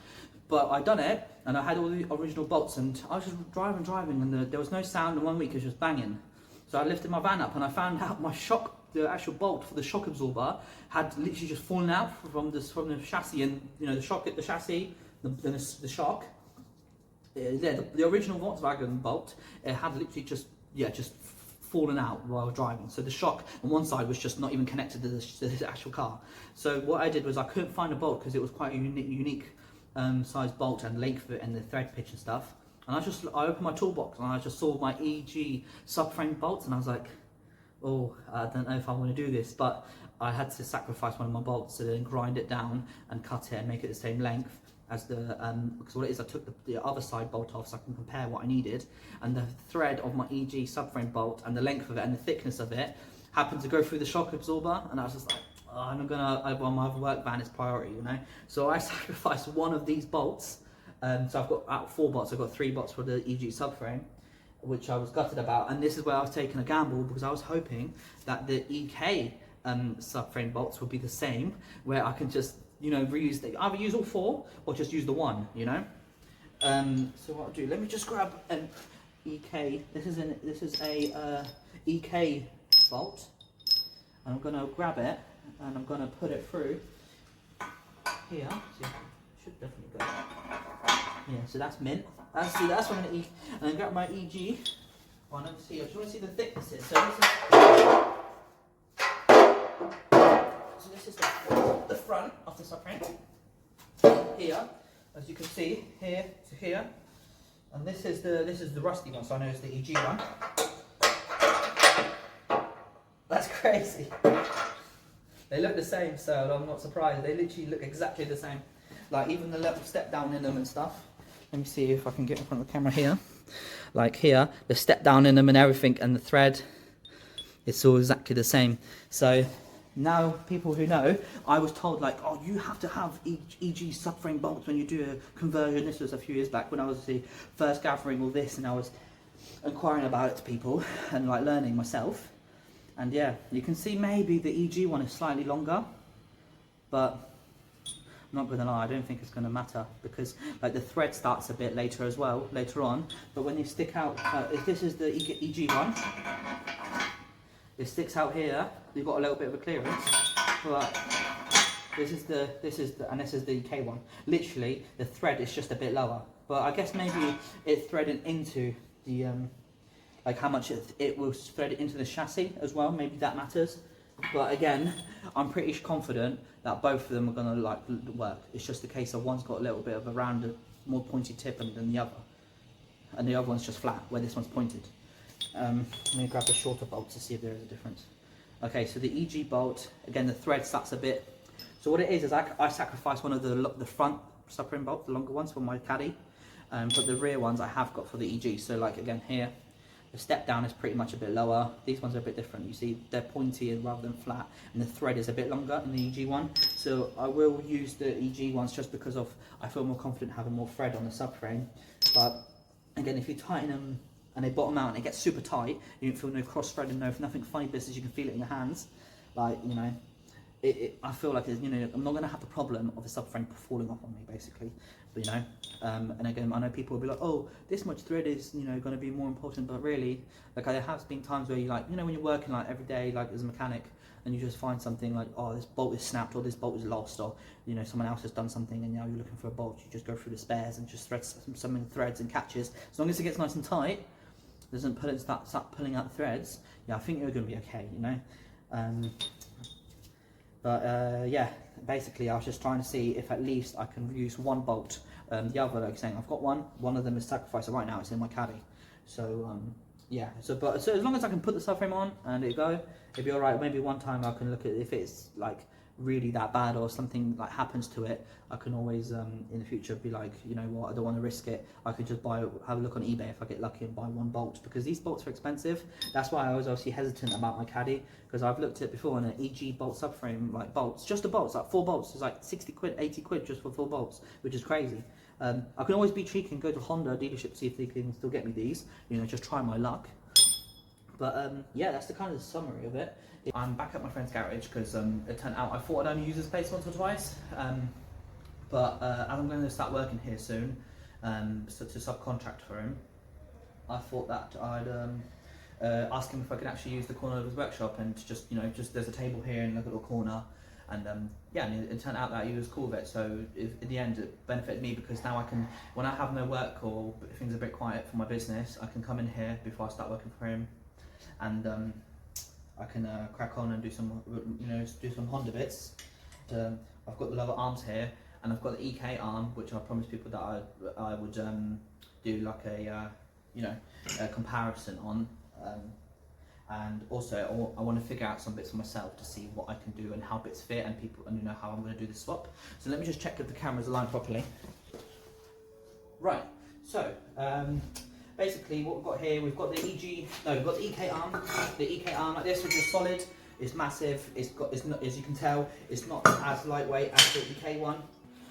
But I done it, and I had all the original bolts, and I was just driving, and there was no sound, and 1 week it was just banging. So I lifted my van up, and I found out my shock, the actual bolt for the shock absorber, had literally just fallen out from the chassis, and you know the chassis, the shock. The original Volkswagen bolt, it had literally just fallen out while I was driving. So the shock on one side was just not even connected to the actual car. So what I did was I couldn't find a bolt because it was quite a unique size bolt and length of it and the thread pitch and stuff. And I opened my toolbox and I just saw my EG subframe bolts, and I was like, oh, I don't know if I want to do this, but I had to sacrifice one of my bolts to then grind it down and cut it and make it the same length as the, because what it is, I took the other side bolt off so I can compare what I needed, and the thread of my EG subframe bolt and the length of it and the thickness of it happened to go through the shock absorber, and I was just like, oh, I'm gonna, well, my work van is priority, you know, so I sacrificed one of these bolts. So I've got out 4 bolts, I've got 3 bolts for the EG subframe, which I was gutted about, and this is where I was taking a gamble because I was hoping that the EK subframe bolts would be the same, where I can just, you know, either use all 4 or just use the one, you know. So what I'll do, let me just grab an EK. This is a EK bolt, and I'm gonna grab it and I'm gonna put it through here. So it should definitely go. Yeah, so that's mint. That's what I'm gonna eat, and then grab my EG. One, let's see. I just want to see the thicknesses. So this is the front of the subframe. Here, as you can see, here to here, and this is the rusty one. So I know it's the EG one. That's crazy. They look the same, so I'm not surprised. They literally look exactly the same. Like even the level step down in them and stuff. Let me see if I can get in front of the camera here. Like here, the step down in them and everything, and the thread, it's all exactly the same. So now people who know, I was told like, oh, you have to have EG subframe bolts when you do a conversion. This was a few years back when I was first gathering all this, and I was inquiring about it to people and like learning myself. And yeah, you can see maybe the EG one is slightly longer, but I'm not gonna lie, I don't think it's gonna matter, because like the thread starts a bit later as well, later on. But when you stick out, if this is the EG one, it sticks out here. You've got a little bit of a clearance, but this is the and this is the EK one. Literally, the thread is just a bit lower. But I guess maybe it's threaded into the like how much it will thread it into the chassis as well. Maybe that matters. But again, I'm pretty confident that both of them are going to like work. It's just a case of one's got a little bit of a rounder, more pointy tip than the other, and the other one's just flat where this one's pointed. Let me grab the shorter bolt to see if there is a difference. Okay, so the EG bolt, again the thread starts a bit. So what it is I sacrificed one of the front subframe bolts, the longer ones, for my caddy, but the rear ones I have got for the EG. So like again here, the step down is pretty much a bit lower. These ones are a bit different. You see, they're pointy rather than flat, and the thread is a bit longer in the EG one. So I will use the EG ones just because I feel more confident having more thread on the subframe. But again, if you tighten them and they bottom out and it gets super tight, you don't feel no cross threading, nothing funny business. You can feel it in your hands, like you know. I feel like you know I'm not going to have the problem of a subframe falling off on me basically, but, you know. And again, I know people will be like, oh, this much thread is going to be more important, but really, like there has been times where you like when you're working like every day like as a mechanic, and you just find something like, oh, this bolt is snapped or this bolt is lost, or someone else has done something and now you're looking for a bolt. You just go through the spares and just thread some threads and catches. As long as it gets nice and tight, doesn't start pulling out the threads. Yeah, I think you're going to be okay, But yeah, basically I was just trying to see if at least I can use one bolt. The other, like saying, I've got one of them is sacrificed, so right now it's in my caddy. So yeah, so as long as I can put the subframe on and it'll be alright. Maybe one time I can look at if it's like really that bad or something like happens to it, I can always in the future be like, you know what, I don't want to risk it. I could just have a look on eBay if I get lucky and buy one bolt, because these bolts are expensive. That's why I was obviously hesitant about my caddy, because I've looked at it before, and an EG bolt subframe, like bolts, just the bolts, like 4 bolts is like 60 quid, 80 quid just for 4 bolts, which is crazy. I can always be cheeky and go to Honda dealership, see if they can still get me these, you know, just try my luck. But yeah, that's the kind of summary of it. I'm back at my friend's garage because it turned out I thought I'd only use this place once or twice, but as I'm going to start working here soon, so to subcontract for him, I thought that I'd ask him if I could actually use the corner of his workshop, and just, you know, just there's a table here in a little corner, and yeah, and it turned out that he was cool with it. So in the end, it benefited me, because now I can, when I have no work or things are a bit quiet for my business, I can come in here before I start working for him, and I can crack on and do some, you know, do some Honda bits. I've got the lower arms here, and I've got the EK arm, which I promised people that I would do like a you know, a comparison on, and also I want to figure out some bits for myself to see what I can do and how bits fit, and people, and you know, how I'm going to do the swap. So let me just check if the camera's aligned properly. Right. So basically, what we've got here, we've got the we've got the EK arm. The EK arm like this, which is solid. It's massive. It's not, as you can tell, it's not as lightweight as the EK1.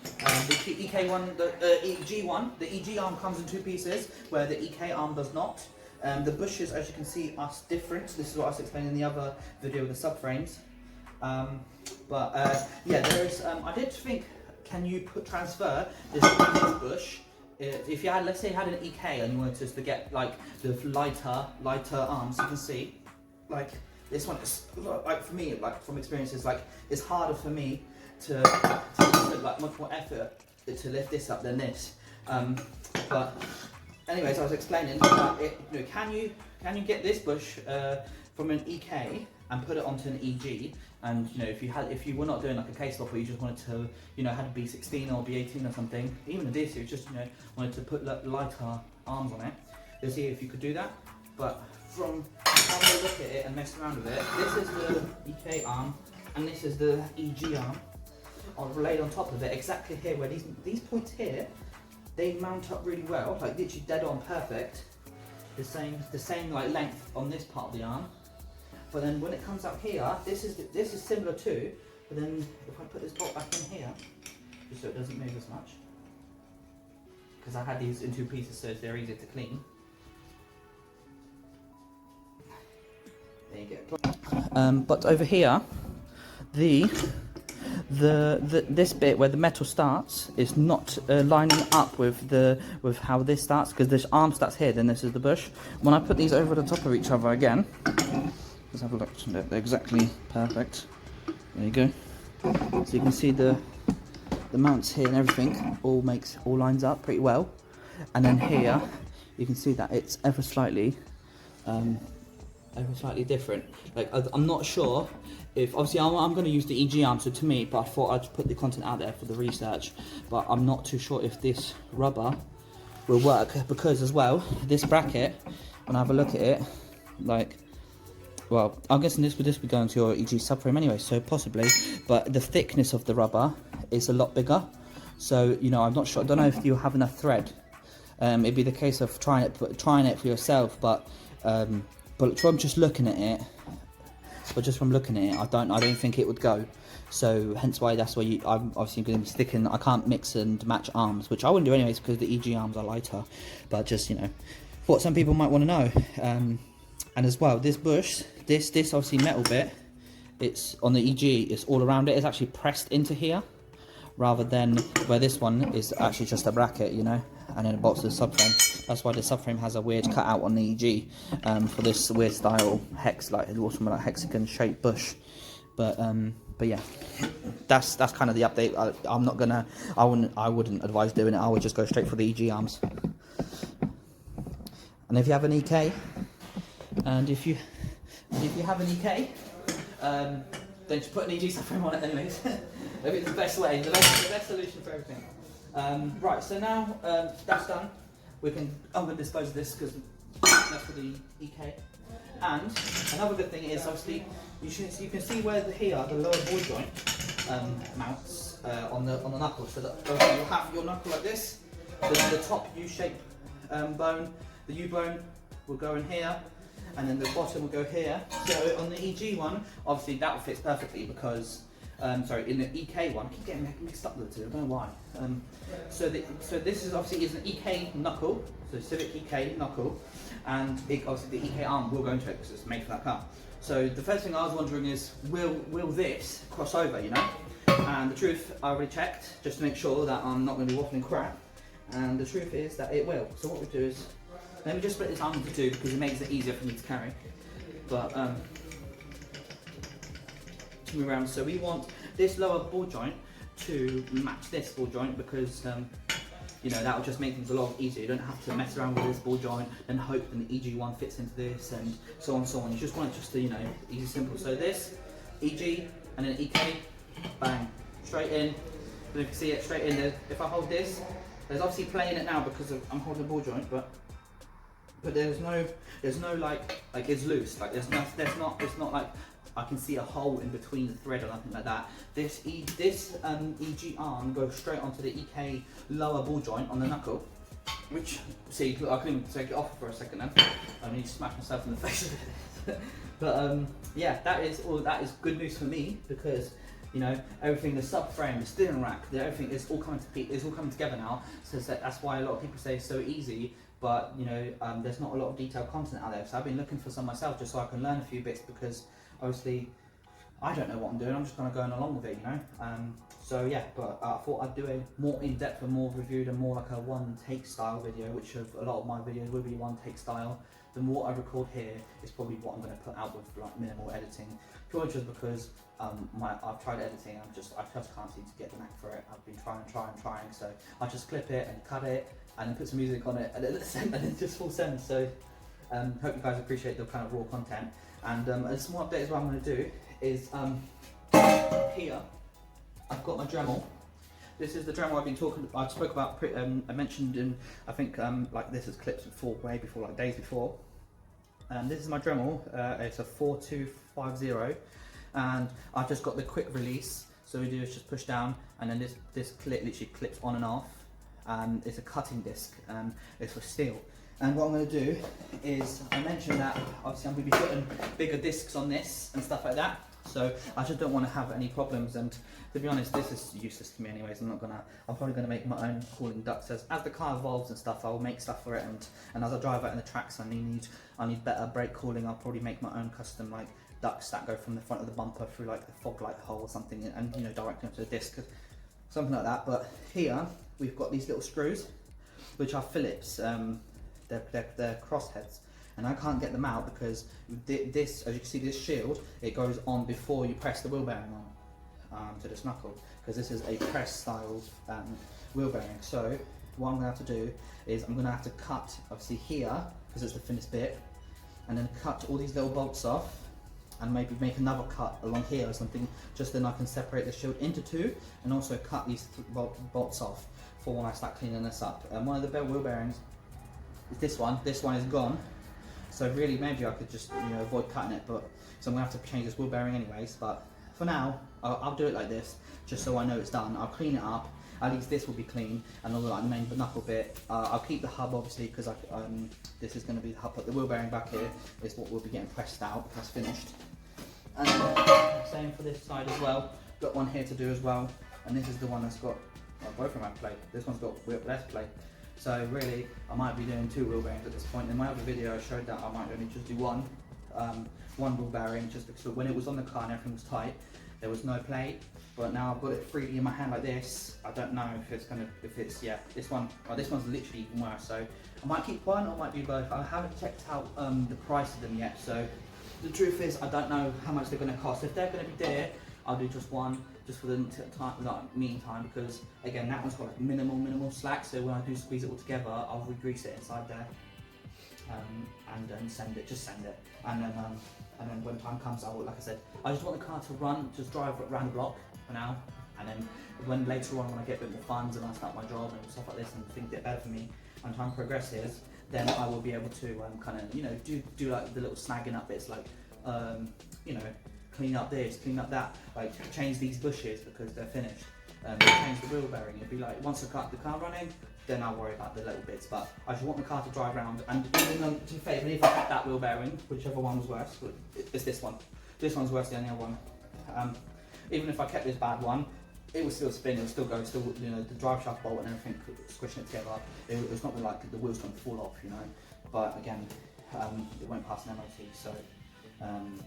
The EK1, the EG1, the EG arm comes in 2 pieces, where the EK arm does not. The bushes, as you can see, are different. This is what I was explaining in the other video with the subframes. Yeah, there's. I did think, can you transfer this bush? If you had, let's say you had an EK and you wanted to get like the lighter arms, you can see, like this one is, like for me, like from experiences, like it's harder for me to like much more effort to lift this up than this. But anyways, I was explaining that you know, can you get this bush from an EK and put it onto an EG? And you know, if you were not doing like a case swap, or you just wanted to, you know, had a B16 or B18 or something, even a D-series, just, you know, wanted to put lighter arms on it, to see if you could do that. But from having a look at it and messing around with it, this is the EK arm and this is the EG arm. I've laid on top of it exactly here, where these points here, they mount up really well, like literally dead on perfect. The same like length on this part of the arm. But then when it comes up here, this is similar too. But then if I put this bolt back in here, just so it doesn't move as much, because I had these in 2 pieces, so they're easier to clean. There you go. But over here, this bit where the metal starts is not lining up with how this starts, because this arm starts here, then this is the bush. When I put these over the top of each other again, let's have a look. They're exactly perfect. There you go. So you can see the mounts here and everything all lines up pretty well. And then here you can see that it's ever slightly different. Like I'm not sure if, obviously I'm going to use the EG arm, so to me, but I thought I'd put the content out there for the research. But I'm not too sure if this rubber will work, because as well, this bracket, when I have a look at it, like, well, I'm guessing this would go into your EG subframe anyway, so possibly, but the thickness of the rubber is a lot bigger. So, you know, I'm not sure, I don't know if you have enough thread. It'd be the case of trying it for yourself, but from just looking at it, I don't think it would go. So hence why I'm obviously going to be sticking. I can't mix and match arms, which I wouldn't do anyways, because the EG arms are lighter. But just, you know, what some people might want to know. And as well, this bush, this obviously metal bit, it's on the EG, it's all around it. It's actually pressed into here, rather than where this one is actually just a bracket, you know, and then it bolts to the subframe. That's why the subframe has a weird cutout on the EG for this weird style hex, like hexagon shaped bush. But yeah, that's kind of the update. I wouldn't advise doing it. I would just go straight for the EG arms. And if you have an EK, and if you have an EK, then just put an EG subframe on it anyways. Maybe it's the best way, the best solution for everything. Right, so now that's done. I'm going to dispose of this because that's for the EK. And another good thing is obviously you can see where here the lower ball joint mounts on the knuckle. So that you'll have your knuckle like this. The top U-shaped bone, the U bone will go in here, and then the bottom will go here. So on the EG one, obviously that fits perfectly because, sorry, in the EK one, I keep getting mixed up with the two, I don't know why. So this is obviously is an EK knuckle, so Civic EK knuckle, and obviously the EK arm will go into it because it's made for that car. So the first thing I was wondering is, will this cross over, you know? And the truth, I already checked just to make sure that I'm not going to be waffling crap. And the truth is that it will. So what we do is, let me just split this arm into two because it makes it easier for me to carry. But to move around, so we want this lower ball joint to match this ball joint because you know, that will just make things a lot easier. You don't have to mess around with this ball joint and hope that the EG1 fits into this and so on and so on. You just want it just to, you know, easy, simple. So this, EG, and then EK, bang, straight in. And you can see it straight in there. If I hold this, there's obviously play in it now because I'm holding the ball joint, but there's no like it's loose. Like it's not like I can see a hole in between the thread or nothing like that. This EG arm goes straight onto the EK lower ball joint on the knuckle, which, see, I couldn't even take it off for a second then. I need to smash myself in the face with it. But yeah, that is good news for me because, you know, everything, the subframe, the steering rack, everything is all coming together now. So that's why a lot of people say it's so easy. But you know, there's not a lot of detailed content out there. So I've been looking for some myself just so I can learn a few bits because obviously I don't know what I'm doing. I'm just kind of going along with it, you know. So yeah, but I thought I'd do a more in-depth and more reviewed and more like a one-take style video, which a lot of my videos will be one-take style. Then what I record here is probably what I'm going to put out with like minimal editing, purely just because I've tried editing. I just can't seem to get the knack for it. I've been trying. So I just clip it and cut it and then put some music on it and then just full send. So hope you guys appreciate the kind of raw content. And a small update as well I'm going to do is here I've got my Dremel. This is the Dremel I spoke about, I mentioned in, I think like this is clips before, way before, like days before. This is my Dremel, it's a 4250 and I've just got the quick release. So we do is just push down and then this clip literally clips on and off. It's a cutting disc, it's for steel. And what I'm going to do is, I mentioned that obviously I'm going to be putting bigger discs on this and stuff like that. So I just don't want to have any problems, and to be honest, this is useless to me anyways. I'm probably going to make my own cooling ducts as the car evolves and stuff. I'll make stuff for it, and as I drive out in the tracks, I need better brake cooling. I'll probably make my own custom like ducts that go from the front of the bumper through like the fog light hole or something, and you know, directly onto the disc, something like that. But here we've got these little screws, which are Phillips. They're crossheads. And I can't get them out because this, as you can see, this shield, it goes on before you press the wheel bearing on to this knuckle, because this is a press style wheel bearing. So what I'm going to have to do is I'm going to have to cut, obviously here, because it's the thinnest bit, and then cut all these little bolts off, and maybe make another cut along here or something, just then I can separate the shield into two, and also cut these bolts off for when I start cleaning this up. And one of the wheel bearings is this one is gone. So really, maybe I could just, you know, avoid cutting it, but so I'm gonna have to change this wheel bearing anyways. But for now, I'll do it like this, just so I know it's done. I'll clean it up. At least this will be clean, and all like the main knuckle bit. I'll keep the hub obviously because this is going to be the hub. But the wheel bearing back here is what will be getting pressed out. That's finished. And same for this side as well. Got one here to do as well, and this is the one that's got both of them have play. This one's got less play. So really, I might be doing two wheel bearings at this point. In my other video, I showed that I might only just do one wheel bearing, just because when it was on the car and everything was tight, there was no play. But now I've got it freely in my hand like this. I don't know if it's this one's literally even worse. So I might keep one, or I might do both. I haven't checked out the price of them yet. So the truth is, I don't know how much they're going to cost. If they're going to be dear, I'll do just one, just for the meantime, because again, that one's got like minimal slack, so when I do squeeze it all together, I'll re-grease it inside there, and then send it, and then when time comes, like I said, I just want the car to run, just drive around the block for now, And then when later on, when I get a bit more funds and I start my job and stuff like this and things get better for me and time progresses, then I will be able to kind of, you know, do like the little snagging up bits, like, you know, clean up this, clean up that, like change these bushes because they're finished, change the wheel bearing. It'd be like, once I got the car running, then I'll worry about the little bits, but I just want the car to drive around. And even to be fair, even if I kept that wheel bearing, whichever one was worse, it's this one. This one's worse than the other one. Even if I kept this bad one, it would still spin, it would still go, still, you know, the drive shaft bolt and everything, squishing it together. It's not like the wheel's going to fall off, you know. But again, it won't pass an MOT, so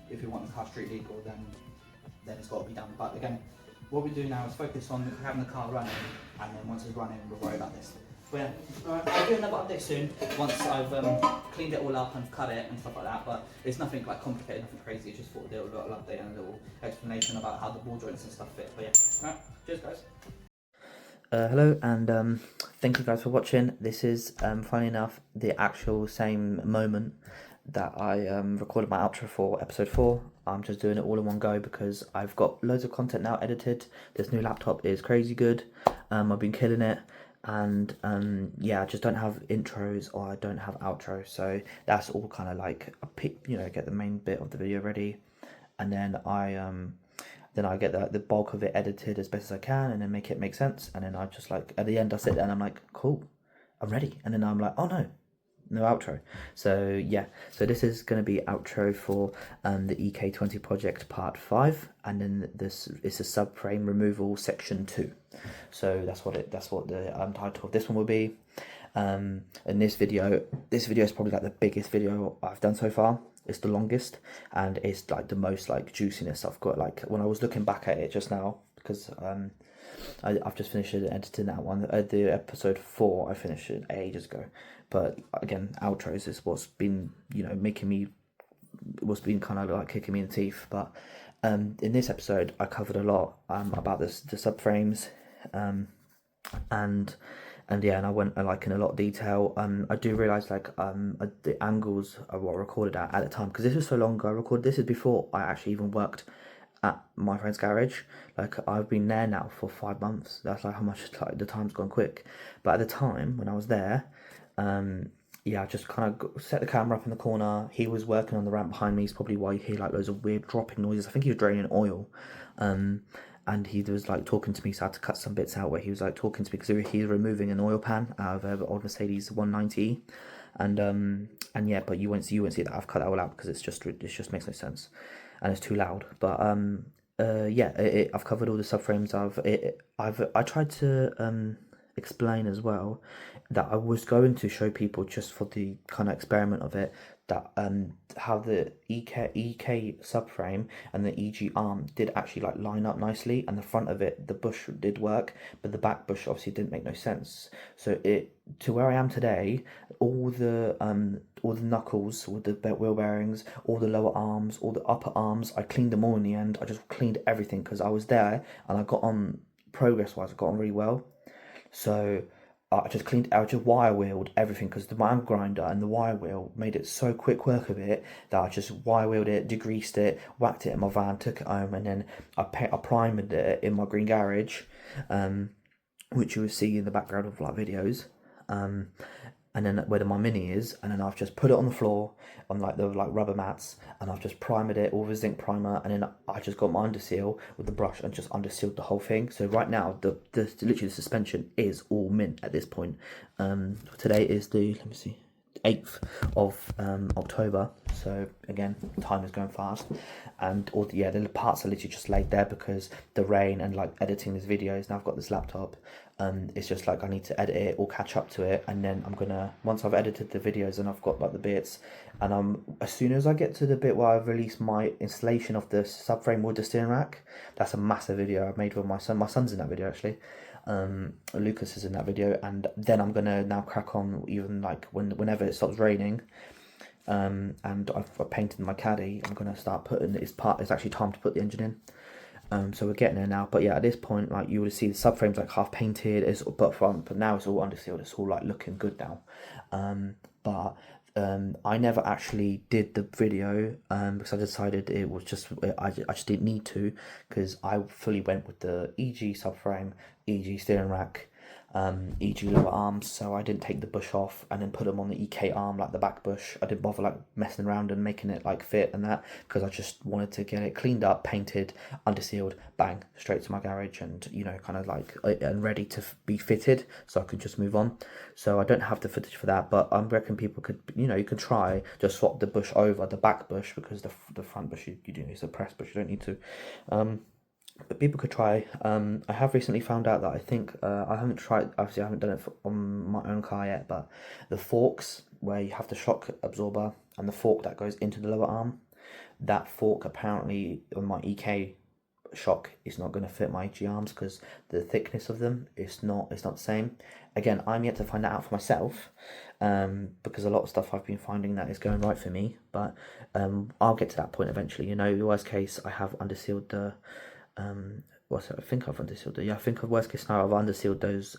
if you want the car street legal, then it's got to be done. But again, what we do now is focus on having the car running, and then once it's running, we'll worry about this. But yeah, I'll do another update soon once I've cleaned it all up and cut it and stuff like that. But it's nothing like complicated, nothing crazy. It's just for a little update and a little explanation about how the ball joints and stuff fit. But yeah, alright, cheers guys. Hello, and thank you guys for watching. This is, funny enough, the actual same moment that I recorded my outro for episode 4. I'm just doing it all in one go because I've got loads of content now edited. This new laptop is crazy good. I've been killing it. And yeah, I just don't have intros or I don't have outro, so that's all kind of like you know, get the main bit of the video ready, and then I get the bulk of it edited as best as I can, and then make it make sense, and then I just like at the end I sit there and I'm like, cool, I'm ready, and then I'm like, oh no outro. So yeah, so this is going to be outro for the EK20 project part 5, and then this is a subframe removal section 2. So that's what the title of this one will be. And this video is probably like the biggest video I've done so far. It's the longest, and it's like the most like juiciness I've got. Like when I was looking back at it just now, because I've just finished editing that one. The episode 4 I finished it ages ago. But again, outros is what's been, you know, what's been kind of like kicking me in the teeth. But in this episode, I covered a lot about the subframes, and yeah, and I went like in a lot of detail. I do realise like the angles of what I recorded at the time, because this was so long ago. I recorded this is before I actually even worked at my friend's garage. Like I've been there now for 5 months. That's like how much like the time's gone quick. But at the time when I was there, yeah, I just kind of set the camera up in the corner. He was working on the ramp behind me. It's probably why you hear like loads of weird dropping noises. I think he was draining oil, and he was like talking to me, so I had to cut some bits out where he was like talking to me because he was removing an oil pan out of an old Mercedes 190, and yeah, but you won't see that I've cut that all out because it just makes no sense, and it's too loud. But yeah, I've covered all the subframes. I tried to explain as well that I was going to show people, just for the kind of experiment of it, that how the EK subframe and the EG arm did actually like line up nicely, and the front of it, the bush did work, but the back bush obviously didn't make no sense. So to where I am today, all the knuckles with the wheel bearings, all the lower arms, all the upper arms, I cleaned them all in the end. I just cleaned everything because I was there and I got on progress-wise, I got on really well. So I just wire wheeled everything, because the man grinder and the wire wheel made it so quick work of it that I just wire wheeled it, degreased it, whacked it in my van, took it home, and then I primed it in my green garage, which you will see in the background of like videos, and then where my Mini is, and then I've just put it on the floor on like the rubber mats, and I've just primed it all with zinc primer, and then I just got my underseal with the brush and just undersealed the whole thing. So right now literally the suspension is all mint at this point. Today is the 8th of October, so again, time is going fast, and all the parts are literally just laid there because the rain and like editing these videos. Now I've got this laptop, it's just like I need to edit it or catch up to it, and then I'm gonna, once I've edited the videos and I've got like the bits, and as soon as I get to the bit where I've released my installation of the subframe with the steering rack, that's a massive video I've made with my son. My son's in that video actually. Lucas is in that video, and then I'm gonna now crack on, even like whenever it stops raining, and I've painted my caddy, I'm gonna start putting it's actually time to put the engine in. So we're getting there now. But yeah, at this point, like you will see the subframe's like half painted, but now it's all undersealed, it's all like looking good now. But I never actually did the video because I decided it was just I just didn't need to, because I fully went with the EG subframe, EG steering rack, EG lower arms, so I didn't take the bush off and then put them on the EK arm, like the back bush. I didn't bother like messing around and making it like fit and that, because I just wanted to get it cleaned up, painted, undersealed, bang, straight to my garage, and you know, kind of like and ready to be fitted, so I could just move on. So I don't have the footage for that, but I reckon people could, you know, you can try just swap the bush over the back bush, because the front bush you do need to press, but you don't need to. But people could try. I have recently found out that I think I haven't tried. Obviously, I haven't done it on my own car yet. But the forks where you have the shock absorber and the fork that goes into the lower arm, that fork apparently on my EK shock is not going to fit my EG arms, because the thickness of them is not. It's not the same. Again, I'm yet to find that out for myself, because a lot of stuff I've been finding that is going right for me. But I'll get to that point eventually. You know, worst case, I have undersealed the. I think I've undersealed it. Yeah, I think of worst case scenario, I've undersealed those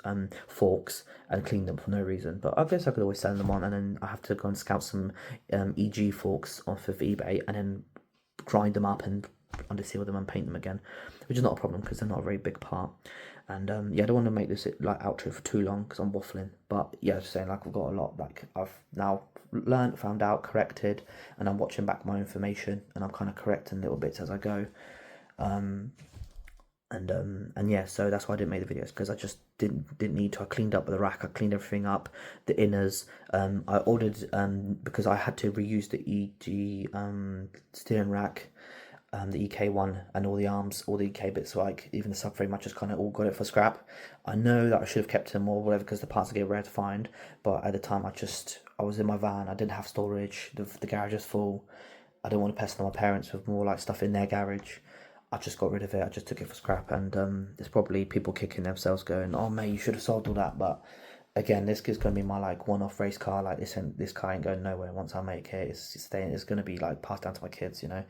forks and cleaned them for no reason. But I guess I could always send them on, and then I have to go and scout some EG forks off of eBay and then grind them up and underseal them and paint them again, which is not a problem because they're not a very big part. And yeah, I don't want to make this like outro for too long because I'm waffling. But yeah, just saying, like, I've got a lot, like I've now learned, found out, corrected, and I'm watching back my information and I'm kind of correcting little bits as I go. And yeah, so that's why I didn't make the videos, because I just didn't need to. I cleaned up the rack, I cleaned everything up, the inners. I ordered because I had to reuse the EG steering rack, the EK1, and all the arms, all the EK bits, like even the subframe. I just kind of all got it for scrap. I know that I should have kept them or whatever, because the parts get rare to find, but at the time I was in my van, I didn't have storage, the garage is full. I didn't want to pester my parents with more like stuff in their garage. I just got rid of it. I just took it for scrap, and there's probably people kicking themselves, going, "Oh mate, you should have sold all that." But again, this is going to be my like one-off race car. Like this car ain't going nowhere. Once I make it, it's staying. It's going to be like passed down to my kids, you know.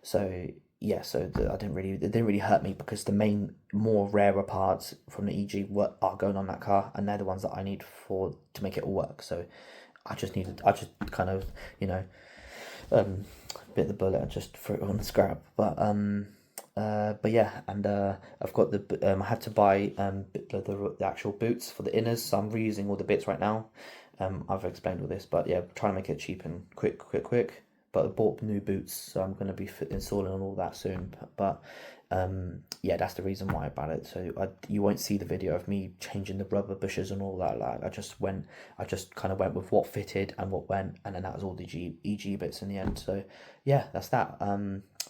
So yeah, so it didn't really hurt me, because the main more rarer parts from the EG are going on that car, and they're the ones that I need to make it all work. So I just kind of, you know, bit the bullet. I just threw it on the scrap. But yeah, and I've got I had to buy the actual boots for the inners, so I'm reusing all the bits right now. I've explained all this, but yeah, trying to make it cheap and quick. But I bought new boots, so I'm going to be installing on all that soon. But yeah, that's the reason why about it. So you won't see the video of me changing the rubber bushes and all that. Like I just kind of went with what fitted and what went, and then that was all the EG bits in the end. So yeah, that's that.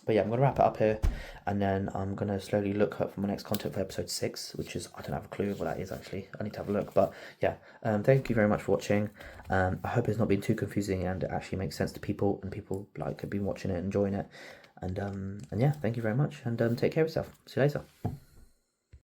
But yeah, I'm going to wrap it up here, and then I'm going to slowly look up for my next content for episode 6, which is, I don't have a clue what that is actually. I need to have a look. But yeah, thank you very much for watching. I hope it's not been too confusing and it actually makes sense to people, and people like have been watching it, enjoying it. And yeah, thank you very much, and take care of yourself. See you later.